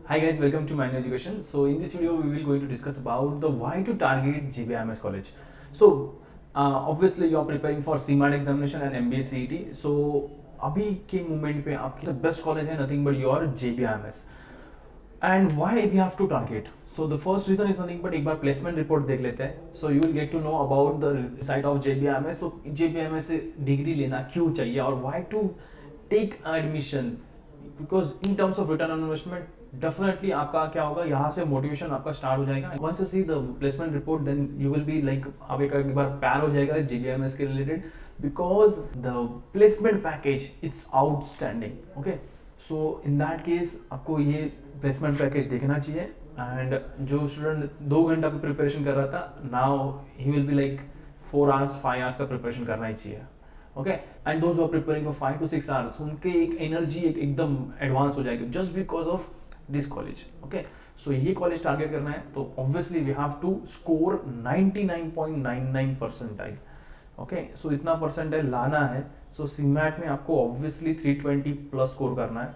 Hi guys, welcome to Manual Education. So in this video, we will going to discuss about the why to target JBIMS college. So obviously you are preparing for CMAT examination and MBA CET. So अभी के moment पे आपकी best college है nothing but your JBIMS. And why we have to target? So the first reason is nothing but एक बार placement report देख लेते हैं. So you will get to know about the side of JBIMS. So JBIMS से degree लेना क्यों चाहिए और why to take admission? Because in terms of return on investment, definitely आपका क्या होगा, यहाँ से मोटिवेशन आपका स्टार्ट हो जाएगा. Once you see the placement report then you will be like आप एक बार प्यार हो जाएगा जीबीएमएस के related, because the placement package it's outstanding. Okay, so in that case आपको ये प्लेसमेंट पैकेज देखना चाहिए. एंड जो स्टूडेंट 2 घंटा की प्रिपरेशन कर रहा था, now he will be like 4 hours 5 hours का प्रिपरेशन करना ही चाहिए. Okay, and those are preparing for 5 to 6 hours, उनके एक एनर्जी एकदम एडवांस हो जाएगी just because of this college. Okay, so ये कॉलेज टारगेट करना है तो obviously we have to score 99.99 percentile. Okay, so इतना परसेंटाइल लाना है. सो सीमैट में आपको ऑब्वियसली 320 प्लस स्कोर करना है.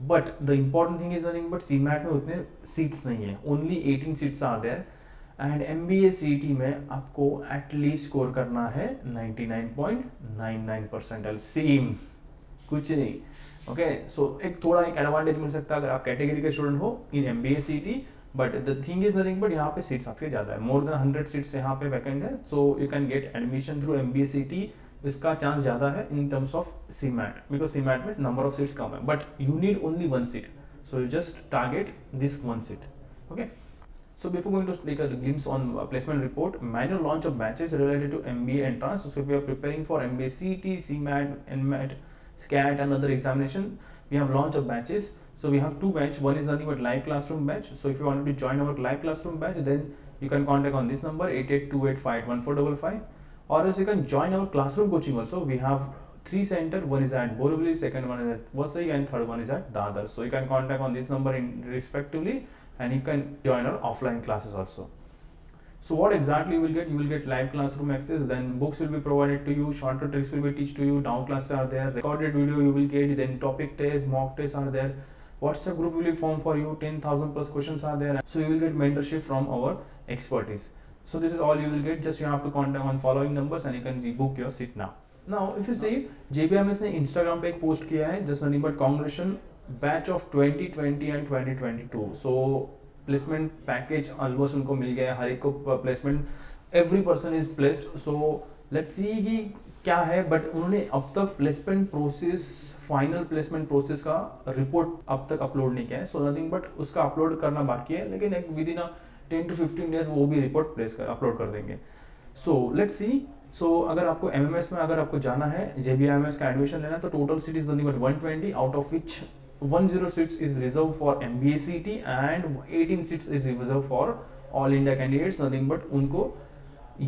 But the important thing is nothing but CMAT में उतने सीट्स नहीं है, only 18 seats are there. And MBA CET में आपको एटलीस्ट स्कोर करना है 99.99 परसेंटाइल. सेम, कुछ नहीं. ओके, सो एक थोड़ा एक एडवांटेज मिल सकता है अगर आप कैटेगरी के स्टूडेंट हो इन MBA CET. But the thing is nothing but यहाँ पे सीट्स आपके ज़्यादा है, मोर देन 100 सीट्स यहाँ पे वैकेंट है. So you can get admission through MBA CET. इसका चांस ज़्यादा है in terms of CMAT, because CMAT में नंबर ऑफ सीट्स कम है but you need only 1 seat. So you just target this 1 seat. Okay, so before going to take a glimpse on placement report, manual launch of batches related to MBA entrance. So if you are preparing for MBA CET, CMAT, NMAT, SCAT and other examination, we have launch of batches. So we have 2 batch. One is nothing but live classroom batch. So if you wanted to join our live classroom batch, then you can contact on this number 8828581455, or else you can join our classroom coaching also. We have 3 center. One is at Borivali, second one is at Vasai, and third one is at Dadar. So you can contact on this number in respectively, and you can join our offline classes also. So what exactly you will get? You will get live classroom access, then books will be provided to you, shorter tricks will be taught to you, down classes are there, recorded video you will get, then topic tests, mock tests are there, WhatsApp group will be formed for you, 10,000 plus questions are there. So you will get mentorship from our expertise. So this is all you will get. Just you have to contact on following numbers and you can book your seat now. Now if you see, JBIMS ने Instagram पे एक post किया है, just nothing but congratulations batch of 2020 and 2022. So placement package almost उनको मिल गया है, हर एक को placement, every person is placed. So let's सी कि क्या है. बट उन्होंने अब तक placement process, final placement process का रिपोर्ट अब तक अपलोड नहीं किया है. सो नथिंग बट उसका अपलोड करना बाकी है, लेकिन एक विद इन 10 to 15 डेज वो भी रिपोर्ट अपलोड कर देंगे. सो लेट्स सी. सो अगर आपको MMS में अगर आपको जाना है, JBIMS का एडमिशन लेना है, तो total seat is nothing but 120, out of which 10 seats is reserved for MBA CET and 18 seats is reserved for all India candidates. Nothing but उनको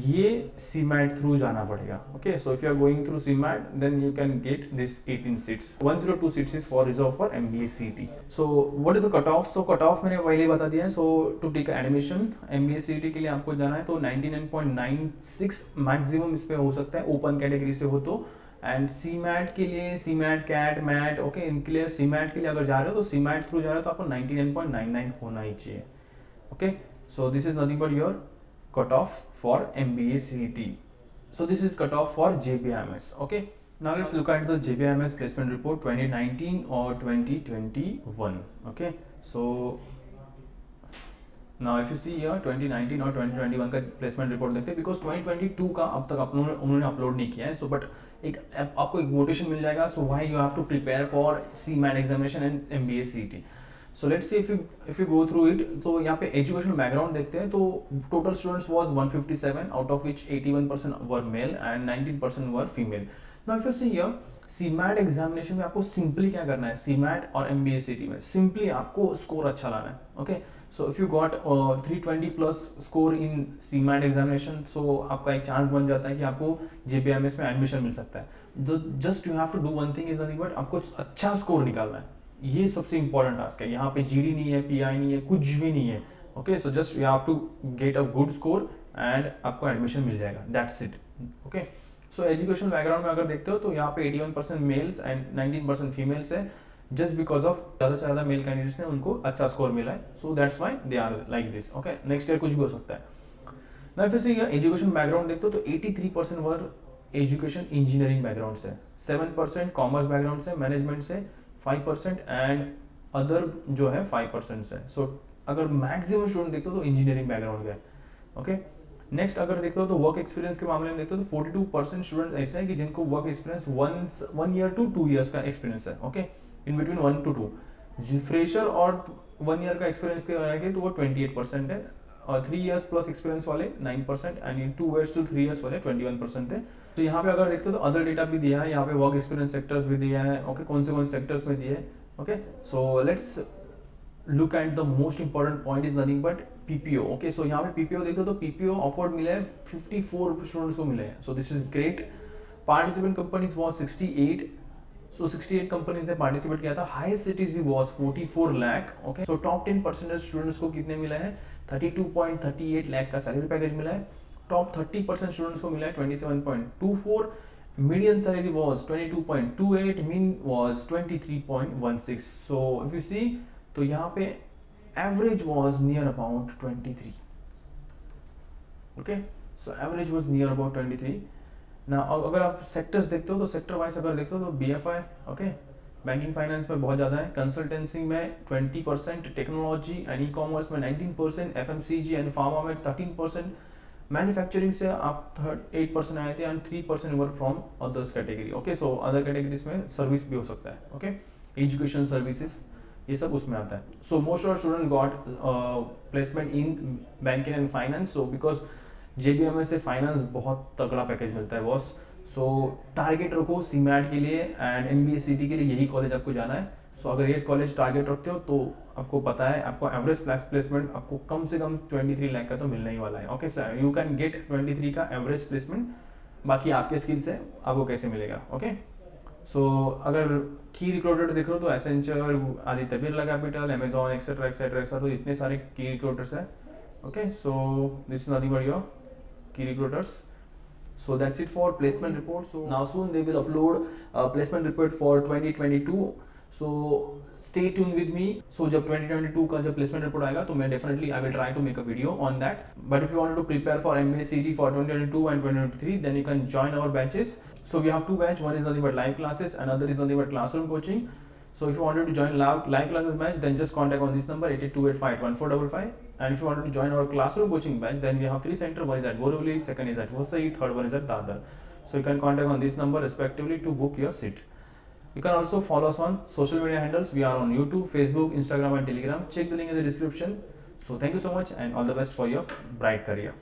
ये CMAT थ्रू जाना पड़ेगा. Okay, so if you are going through CMAT, then you can get this 18 seats. 102 seats is for reserved for MBA CET. So what is the cutoff? So cutoff मैंने पहले ही बता दिया है. So to take admission MBA CET के लिए आपको जाना है तो 99.96 मैक्सिमम इस पे हो सकता है, ओपन कैटेगरी से हो तो. एंड CMAT के लिए, CMAT, CAT, MAT, ओके, इनके लिए CMAT के लिए अगर जा रहे हो तो CMAT थ्रू जा रहे हो तो आपको 99.99 होना ही चाहिए. Okay, so this is nothing but your cut off for MBA CET. So this is cut off for JBIMS. Okay, now let's look at the JBIMS placement report 2019 और 2021. Okay, so Now if you see here 2019 और 2021 का placement report देखते हैं, because 2022 का अब तक उन्होंने upload नहीं किया है. सो बट एक आपको एक मोटिवेशन मिल जाएगा. So why you have to prepare for CMAT examination and MBA CET. So let's see if you go through it. तो यहाँ पे एजुकेशनल बैकग्राउंड देखते हैं. तो total students was 157, out of which 81% were male and 19% were female. Now if you see here CMAT examination में आपको simply क्या करना है, CMAT और MBA CET में सिंपली आपको स्कोर अच्छा लाना है. Okay, so if you got 320 plus score in CMAT examination, so आपका एक चांस बन जाता है कि आपको JBIMS में एडमिशन मिल सकता है. Just you have to do one thing is nothing but आपको अच्छा स्कोर निकालना है. ये सबसे इंपॉर्टेंट टास्क है. यहाँ पे GD नहीं है, PI नहीं है, कुछ भी नहीं है. Okay, so just you have to get a good score and आपको एडमिशन मिल जाएगा. That's it. Okay, so education background में अगर देखते हो तो यहाँ पे 81% मेल्स एंड 19% फीमेल्स है. जस्ट बिकॉज ऑफ ज़्यादा से ज़्यादा मेल कैंडिडेट्स ने उनको अच्छा स्कोर मिला है, so that's why they are like this. Okay, next year कुछ भी हो सकता है ना। फिर से एजुकेशन बैकग्राउंड देखते हो तो 83% वर एजुकेशन इंजीनियरिंग बैकग्राउंड से, 7% कॉमर्स बैकग्राउंड से, मैनेजमेंट से 5% एंड अदर जो है 5% से। सो अगर मैक्सिमम स्टूडेंट देखते हो तो इंजीनियरिंग बैकग्राउंड का है। ओके, नेक्स्ट अगर देखते हो तो वर्क एक्सपीरियंस के मामले में देखते हो तो 42% स्टूडेंट ऐसे हैं कि जिनको work experience 1 year to 2 years का एक्सपीरियंस है। Okay, in between 1 to 2। Fresher और 1 ईयर का एक्सपीरियंस के रहेंगे तो वो 28% है, और 3 इयर्स प्लस एक्सपीरियंस वाले 9% एंड 2 ईयर्स टू 3 इयर्स वाले 21% है। तो यहाँ पे अगर देखते हो तो अदर डेटा भी दिया है, यहाँ पे वर्क एक्सपीरियंस सेक्टर्स भी दिया है। ओके, कौन से सेक्टर्स में दिए है। Okay, so let's look at the most important point is nothing but PPO. Okay, so यहाँ पे पीपीओ देखो तो पीपीओ ऑफर्ड मिले हैं 54 स्टूडेंट्स को मिले हैं, so this is great. Participant companies was 68, so 68 companies ने पार्टिसिपेट किया था। Highest CTC was 44 lakh. Okay, so top 10% students को कितने मिला है, 32.38 लाख का सैलरी पैकेज मिला है। टॉप 30% स्टूडेंट्स को मिला है 27.24, median salary was 22.28, mean was 23.16। So if you see तो यहाँ पे average was near about 23। Okay, so average was near about 23 ना। अगर आप सेक्टर्स देखते हो तो सेक्टर वाइज अगर देखते हो तो बीएफआई, ओके, बैंकिंग फाइनेंस में बहुत ज़्यादा है, कंसल्टेंसी में 20%, टेक्नोलॉजी एंड ई कॉमर्स में 19%, एफएमसीजी एंड फार्मा में 13%, मैन्युफैक्चरिंग से आप 8% आए थे and 3% were from others category. Okay, so other categories में सर्विस भी हो सकता है। ओके, एजुकेशन सर्विसेज ये सब उसमें आता है। So most of students got placement in banking and finance. So because JBMS से फाइनेंस बहुत तगड़ा पैकेज मिलता है बॉस। सो टारगेट रखो सीमैट के लिए एंड एमबीएसीटी के लिए, यही कॉलेज आपको जाना है। सो अगर ये कॉलेज टारगेट रखते हो तो आपको पता है आपको एवरेज प्लेसमेंट आपको कम से कम 23 लाख का तो मिलने ही वाला है। Okay sir, you can get 23 का एवरेज प्लेसमेंट, बाकी आपके स्किल से आपको कैसे मिलेगा। ओके, सो अगर की रिक्रूटर देख रहे हो तो Accenture, Aditya Birla capital, Amazon etcetera etcetera etcetera, तो इतने सारे की रिक्रूटर्स हैं। Okay, so this is nothing but your key recruiters. So that's it for placement report. So now soon they will upload placement report for 2022. So stay tuned with me. So जब 2022 का जब placement report आएगा तो मैं definitely I will try to make a video on that. But if you wanted to prepare for MBA CT for 2022 and 2023, then you can join our batches. So we have 2 batches. One is nothing but live classes, another is nothing but classroom coaching. So if you wanted to join live classes batch, then just contact on this number 8828514555. And if you wanted to join our classroom coaching batch, then we have 3 centers. One is at Borivali, second is at Vasai, third one is at Dadar. So you can contact on this number respectively to book your seat. You can also follow us on social media handles. We are on YouTube, Facebook, Instagram and Telegram. Check the link in the description. So thank you so much and all the best for your bright career.